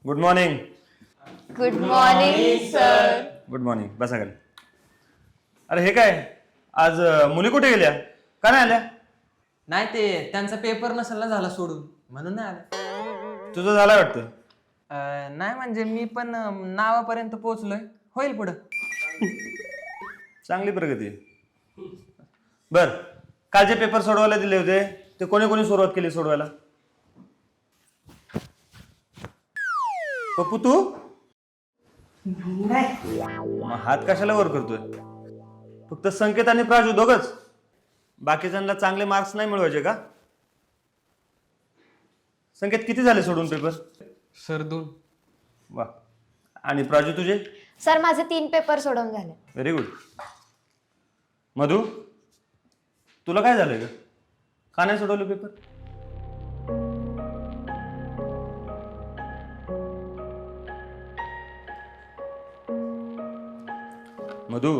Good morning. Good morning sir. Good morning. बसा खाली. अरे हे काय आज मुली कुठे गेल्या? का नाही आल्या? नाही ते त्यांचा पेपर नसेल ना झाला सोडून म्हणून नाही आलं. तुझं झालं वाटतं. नाही म्हणजे मी पण नावापर्यंत पोहोचलोय, होईल पुढं. चांगली प्रगती. बर, काल जे पेपर सोडवायला दिले होते ते कोणी कोणी सुरुवात केली सोडवायला? पप्पू तू? मग हात कशाला वर करतोय? फक्त संकेत आणि प्राजू दोघच? बाकीच्यांना चांगले मार्क्स नाही मिळवायचे का? संकेत किती झाले सोडून पेपर? सर 2. वा. आणि प्राजू तुझे? सर माझे 3 पेपर सोडवून झाले. Very good. मधु तुला काय झालंय का नाही सोडवलं पेपर? मधु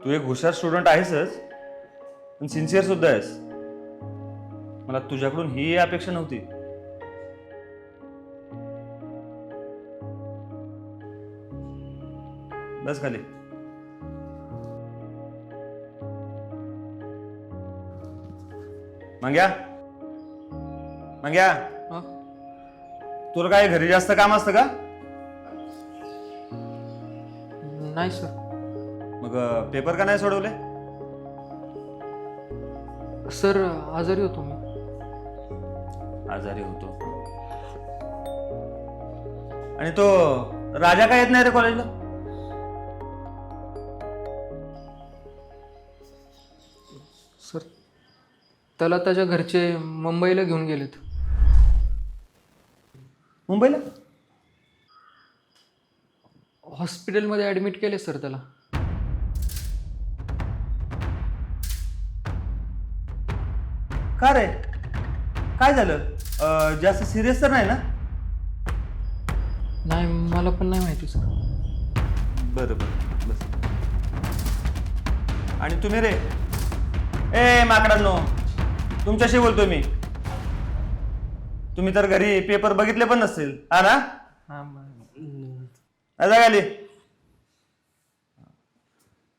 तू एक हुशार स्टुडंट आहेसच पण सिन्सिअर सुद्धा आहेस. मला तुझ्याकडून ही अपेक्षा नव्हती. बस खाली. मंग्या मंग्या तुला काय घरी जास्त काम असतं का? नाही सर. मग पेपर का नाही सोडवले? सर आजारी होतो मी. आजारी होतो. आणि तो राजा काय येत नाही रे कॉलेजला? सर त्याला त्याच्या घरचे मुंबईला घेऊन गेलेत. मुंबईला? हॉस्पिटलमध्ये ॲडमिट केले सर त्याला. का रे काय झालं? जास्त सिरियस तर नाही ना? नाही मला पण नाही माहिती सर. बरं बरं बस. आणि तुम्ही रे ए माकडांनो तुमच्याशी बोलतोय मी. तुम्ही तर घरी पेपर बघितले पण नसतील हा ना? आली.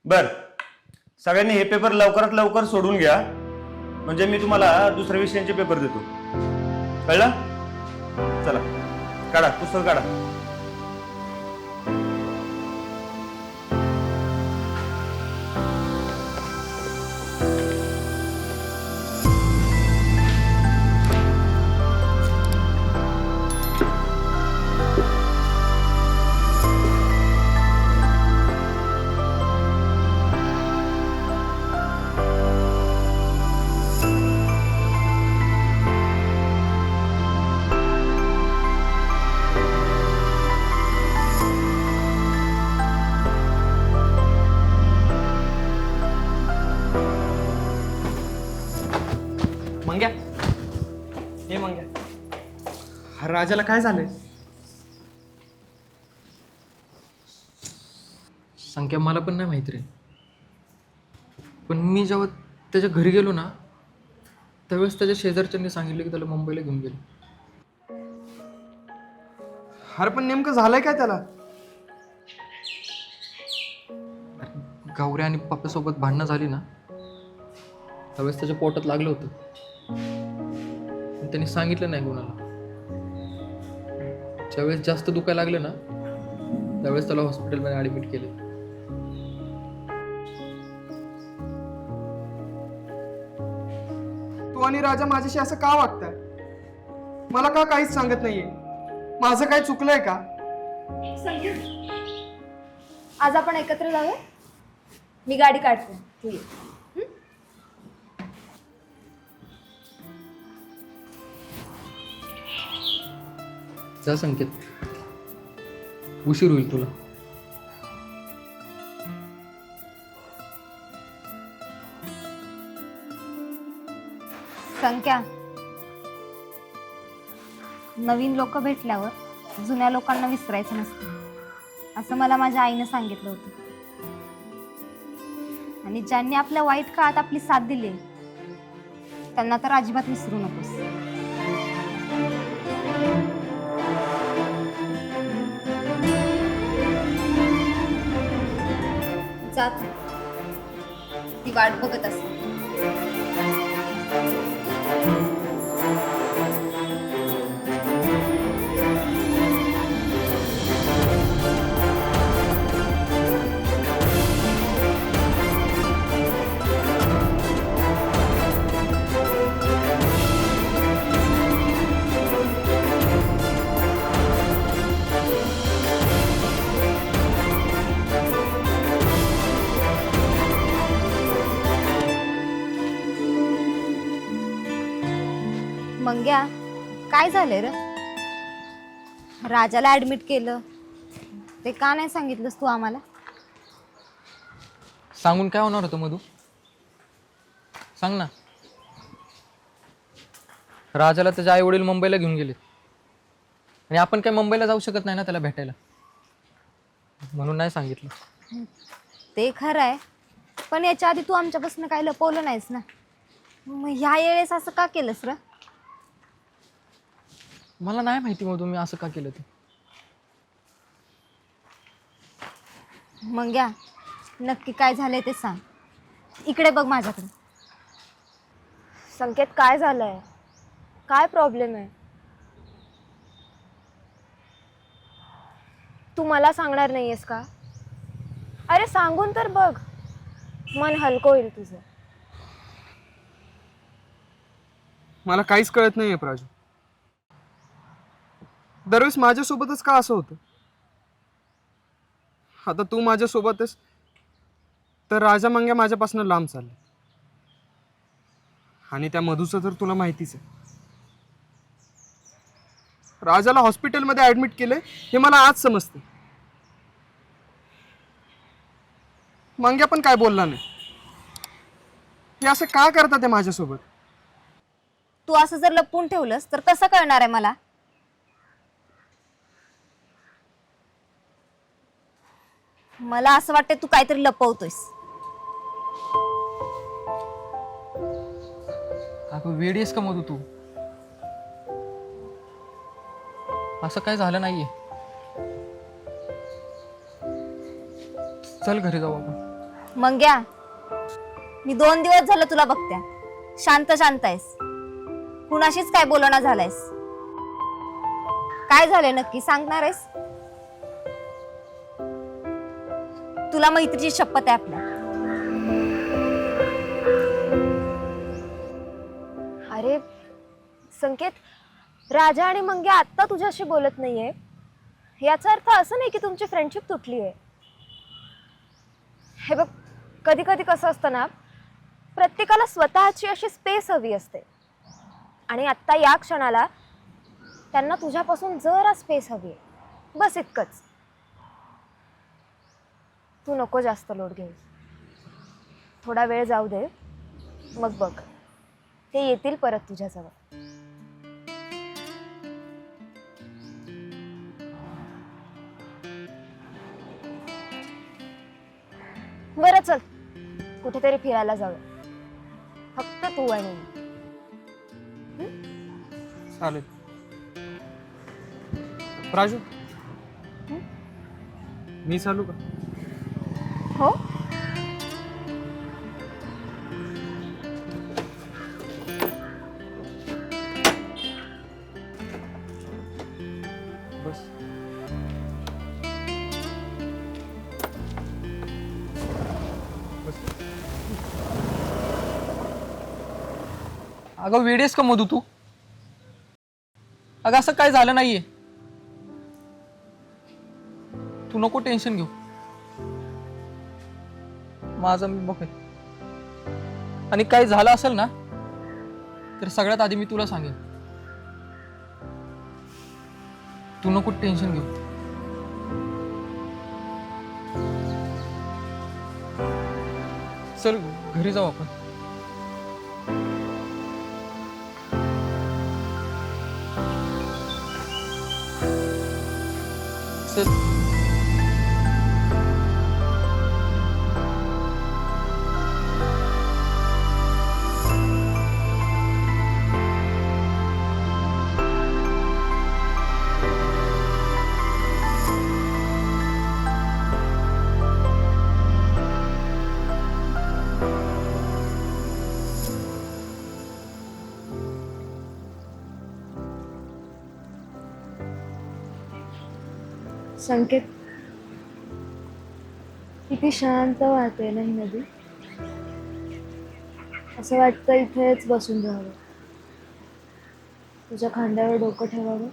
बर सगळ्यांनी हे पेपर लवकरात लवकर सोडून घ्या म्हणजे मी तुम्हाला दुसऱ्या विषयांचे पेपर देतो. कळलं? चला काढा पुस्तक काढा. मंग्या हे मंग्या, राजाला काय झालंय? संख्या मला पण नाही माहिती रे. पण मी जेव्हा त्याच्या घरी गेलो ना त्यावेळेस त्याच्या शेजारच्यांनी सांगितलं की त्याला मुंबईला घेऊन गेले. अरे पण नेमकं झालंय काय त्याला? गौऱ्या आणि पप्पासोबत भांडणं झाली ना त्यावेळेस त्याच्या पोटात लागलं होतं. पण त्यांनी सांगितलं नाही कोणाला. ज्यावेळेस जास्त दुखायला लागलं ना त्यावेळेस त्याला हॉस्पिटलमध्ये ॲडमिट केले. तू आणि राजा माझ्याशी असं का वागताय? मला का काहीच सांगत नाहीये? माझं काय चुकलंय का? आज आपण एकत्र जाऊया. मी गाडी काढते तू ये. जा संकेत, उशीर होईल तुला. संख्या नवीन लोक भेटल्यावर जुन्या लोकांना विसरायचं नसतं असं मला माझ्या आईनं सांगितलं होतं. आणि ज्यांनी आपल्या वाईट काळात आपली साथ दिली त्यांना तर अजिबात विसरू नकोस. जात ती वाट बघत असते. मंग्या, काय झालंय र? राजाला ऍडमिट केलं ते का नाही सांगितलंस तू आम्हाला? सांगून काय होणार होतं मधू? सांग ना. राजाला त्याचे आई वडील मुंबईला घेऊन गेले आणि आपण काय मुंबईला जाऊ शकत नाही ना त्याला भेटायला, म्हणून नाही सांगितलं. ते खरं आहे, पण याच्या आधी तू आमच्यापासून काही लपवलं नाहीस ना, मग ह्या वेळेस असं का केलंस र? मला नाही माहिती मधू मी असं का केलं ते. मंग्या, नक्की काय झालंय ते सांग. इकडे बघ माझ्याकडे. संकेत, काय झालंय? काय प्रॉब्लेम आहे? तू मला सांगणार नाहीयेस का? अरे सांगून तर बघ, मन हलकं होईल तुझं. मला काहीच कळत नाहीये प्राजू. दरवेळेस माझ्यासोबतच का असं होतं? आता तू माझ्यासोबतच तर राजा मंग्या माझ्यापासून लांब चालले. आणि त्या मधूचं तर तुला माहितीच आहे. राजाला हॉस्पिटलमध्ये ऍडमिट केले हे मला आज समजते. मंग्या पण काय बोलला नाही. हे असं का करतात ते माझ्यासोबत? तू असं जर लपवून ठेवलंस तर कसं कळणार आहे मला? मला असं वाटतं तू काहीतरी लपवतोयस. अगं वेडी आहेस का मधू तू? असं काय झालं नाहीये. चल घरी जाऊ आपण. मंग्या, मी 2 दिवस झालं तुला बघत्या. शांत शांत आहेस, कुणाशीच काय बोलणं झालायस. काय झालंय नक्की सांगणार आहेस? तुला मैत्रीची शपथ आहे आपल्या. अरे संकेत, राजा आणि मंग्या आत्ता तुझ्याशी बोलत नाहीये याचा अर्थ असं नाही की तुमची फ्रेंडशिप तुटली आहे. हे बघ, कधी कधी कसं असतं ना, प्रत्येकाला स्वतःची अशी स्पेस हवी असते आणि आत्ता या क्षणाला त्यांना तुझ्यापासून जरा स्पेस हवी आहे, बस इतकंच. तू नको जास्त लोड घेऊ. थोडा वेळ जाऊ दे, मग बघ ते येतील परत तुझ्याजवळ. बरं चल, कुठेतरी फिरायला जाऊ, फक्त तू आणि मी. चालेल. प्राजू, मी चालू का? हो, बस. अगं वेडी आहेस का मधू तू? अगं असं काय झालं नाहीये. तू नको टेन्शन घेऊ, माझं मी बघेन. आणि काही झालं असेल ना तर सगळ्यात आधी मी तुला सांगेन. तू नको टेन्शन घेऊ. चल घरी जाऊ आपण. चल. संकेत, किती शांत वाहते ना ही नदी. असं वाटतं इथेच बसून राहावं, तुझ्या खांद्यावर डोकं ठेवावं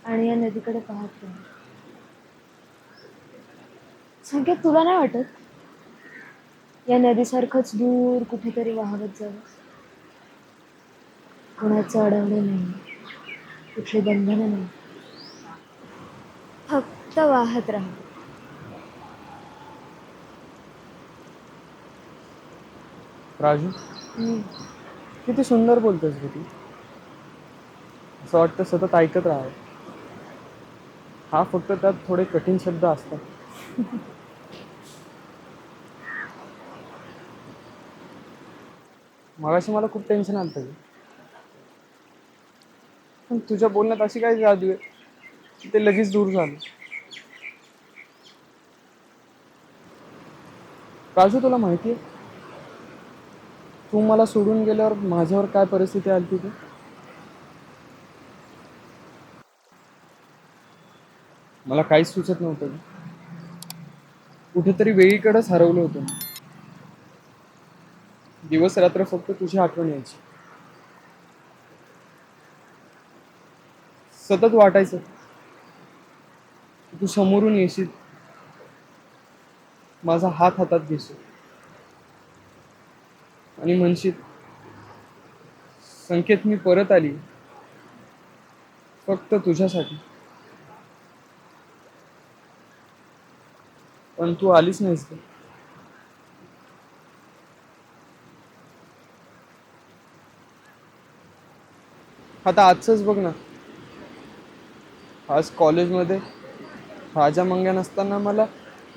आणि या नदीकडे पाहत राहावं. संकेत, तुला नाही वाटत या नदीसारखंच दूर कुठेतरी वाहवत जावं? कोणाचं अडवणं नाही, कुठली बंधनं नाही, फक्त वाहत राहा. राजू, किती सुंदर बोलतेस ग तू. असं वाटतं सतत ऐकत राहावं. हा फक्त त्यात थोडे कठीण शब्द असतात. मगाशी मला खूप टेन्शन आलं होतं. पण तुझ्या बोलण्यात अशी काय जादू आहे की ते लगेच दूर झालं. राजू, तुला माहिती आहे तू मला सोडून गेल्यावर माझ्यावर काय परिस्थिती आली होती? मला काहीच सुचत नव्हतं. कुठेतरी वेळीकडेच हरवलं होतं. दिवस रात्र फक्त तुझी आठवण यायची. सतत वाटायचं तू समोरून येशील, माझा हात हातात घेशील आणि म्हणशील, संकेत मी परत आली फक्त तुझ्यासाठी. पण तू आलीच नाहीस का? आता आजच बघ ना, आज कॉलेजमध्ये राजा मंग्या नसताना मला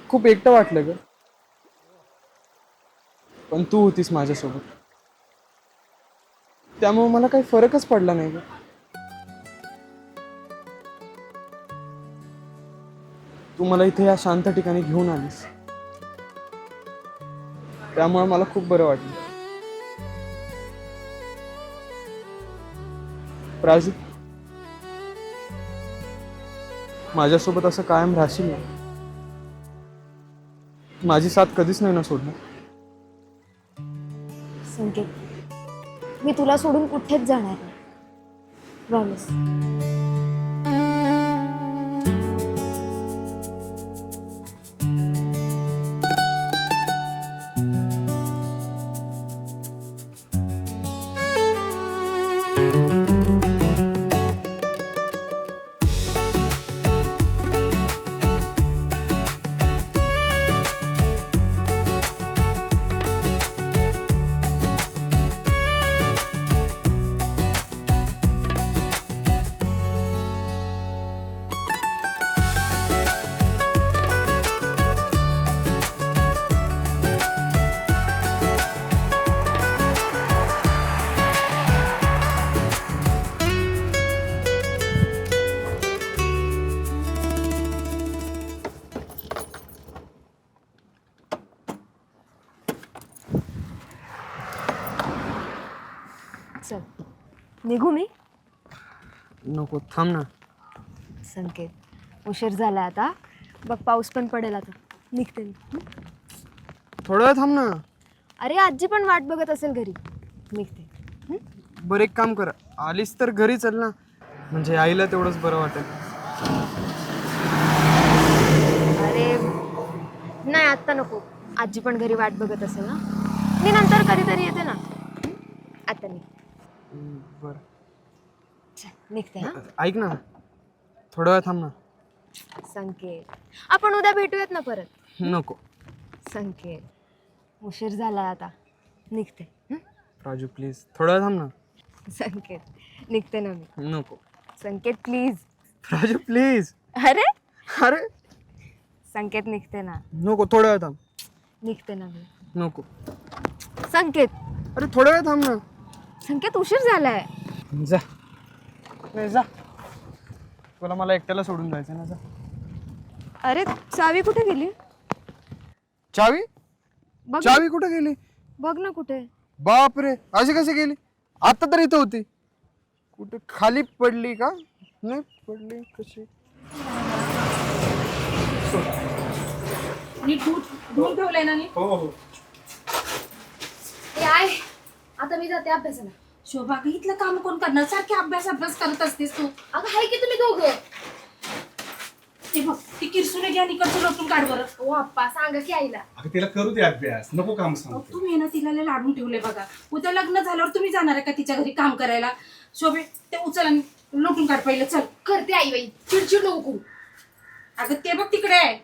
खूप एकटं वाटलं ग. पण तू होतीस माझ्यासोबत, त्यामुळे मला काही फरकच पडला नाही ग. तू मला इथे या शांत ठिकाणी घेऊन आलीस, त्यामुळे मला खूप बरं वाटलं. राजू, माझ्यासोबत असं कायम राहशील ना? माझी साथ कधीच नाही ना सोडणार. संकेत, मी तुला सोडून कुठेच जाणार नाही, प्रॉमिस. चल, निघू मी? नको, थांब ना. संकेत, उशीर झाला आता बघ, पाऊस पण पडेल आता. निघते मी. थोडा वेळ थांब ना. अरे आजी पण वाट बघत असेल घरी. निघते. बरं, एक काम कर, आलीस तर घरी चल ना, म्हणजे आईला तेवढंच बरं वाटेल. अरे नाही, आत्ता नको. आजी पण घरी वाट बघत असेल ना. मी नंतर कधीतरी येते ना. आता निघ. बरं, चल निघते. हा ऐक ना, थोडा वेळ थांब ना. संकेत, आपण उद्या भेटूयात ना परत. नको संकेत, उशीर झालाय आता. निघते. राजू, प्लीज थोडा वेळ थांब ना. संकेत, निघते ना मी. नको संकेत प्लीज. राजू, प्लीज. अरे अरे संकेत, निघते ना. नको, थोडा वेळ थांब. निघते ना मी. नको. संकेत. अरे थोडा वेळ थांब ना. संकेत, उशीर झालाय. जा. नाही, जा. तुला मला एकट्याला सोडून जायचं ना. जा. अरे चावी कुठे गेली? चावी? बघ. चावी कुठे गेली? बघ ना कुठे. बाप रे, अशी कशी गेली? आता तर इथं होती. कुठे खाली पडली का? नाही पडली, कशी? नीट धुवून ठेवलंय ना नीट? हो. ए आय आता मी जाते अभ्यासाला. शोभा अगं इथलं काम कोण करणार? सारखे अभ्यास करत असतेस तू. अगं हाय की तुम्ही दोघं. ते बघ ती किरसूने घ्या आणि इकडचं लोटून काढ बरं. ओ आप्पा सांगा की आईला. अगं तिला करू दे अभ्यास, नको काम अहो, सांगतो. तुम्ही ना तिला लय लाडून ठेवले बघा. उद्या लग्न झाल्यावर तुम्ही जाणार आहे का तिच्या घरी काम करायला? शोभे ते उचल आणि लोटून काढ पहिलं चल. करते आई बाई चिडचिड नको करू. अगं ते बघ तिकडे आहे.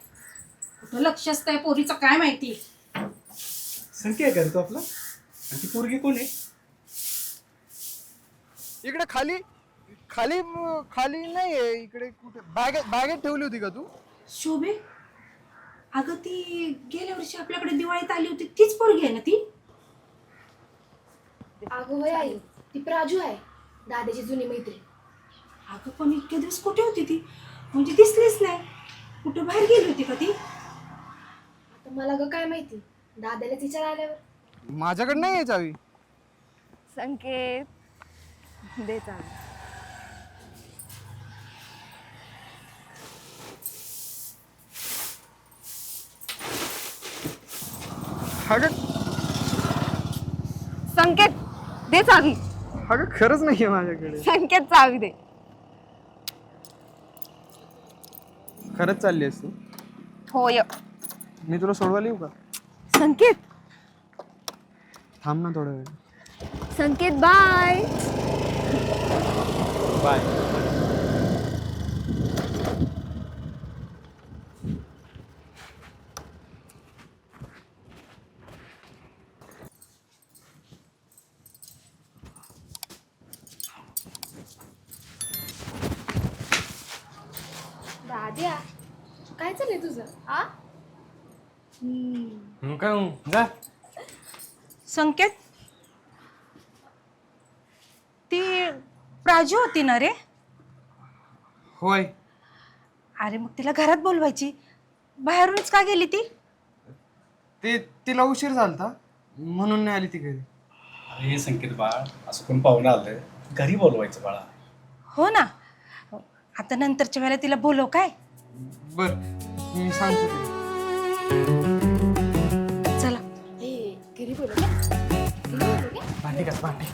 कुठं लक्ष असतंय पोरीचं काय माहिती. संख्या आहे का रे तो आपला? आणि ती पोरगी कोण आहे? इकडे खाली खाली खाली नाहीये इकडे कुठे बागेत ठेवली होती का तू? शोभे अगं ती गेल्या वर्षी आपल्याकडे दिवाळीत आली होती तीच पोरगी आहे ना ती? अगं होय आई ती प्राजू आहे दादाची जुनी मैत्रीण. अगं पण इतके दिवस कुठे होती ती? म्हणजे दिसलीच नाही. कुठं बाहेर गेली होती का ती? आता मला ग काय माहिती दादाला विचार आल्यावर. माझ्याकडे नाही आहे चावी. संकेत दे चावी. अगं संकेत दे चावी. अगं खरंच नाहीये माझ्याकडे. संकेत चावी दे. खरंच चालली आहेस तू? होय. मी तुला सोडवायला येऊ का? संकेत थांब ना थोडा वेळ. संकेत बाय. बाय. दाद्या काय चाललंय तुझं आ? काय जा. संकेत ती प्राजू होती ना रे? होय. अरे मग तिला घरात बोलवायची. बाहेरूनच का गेली ती? ते तिला उशीर झालता म्हणून नाही आली ती घरी. अरे संकेत बाळ, असं कोण पाहुणं आलं घरी बोलवायचं बाळा. हो ना. आता नंतरच्या वेळेला तिला बोलव काय. बर मी सांगतो तिला. चला घरी बोलू का? भांडी का भांडी.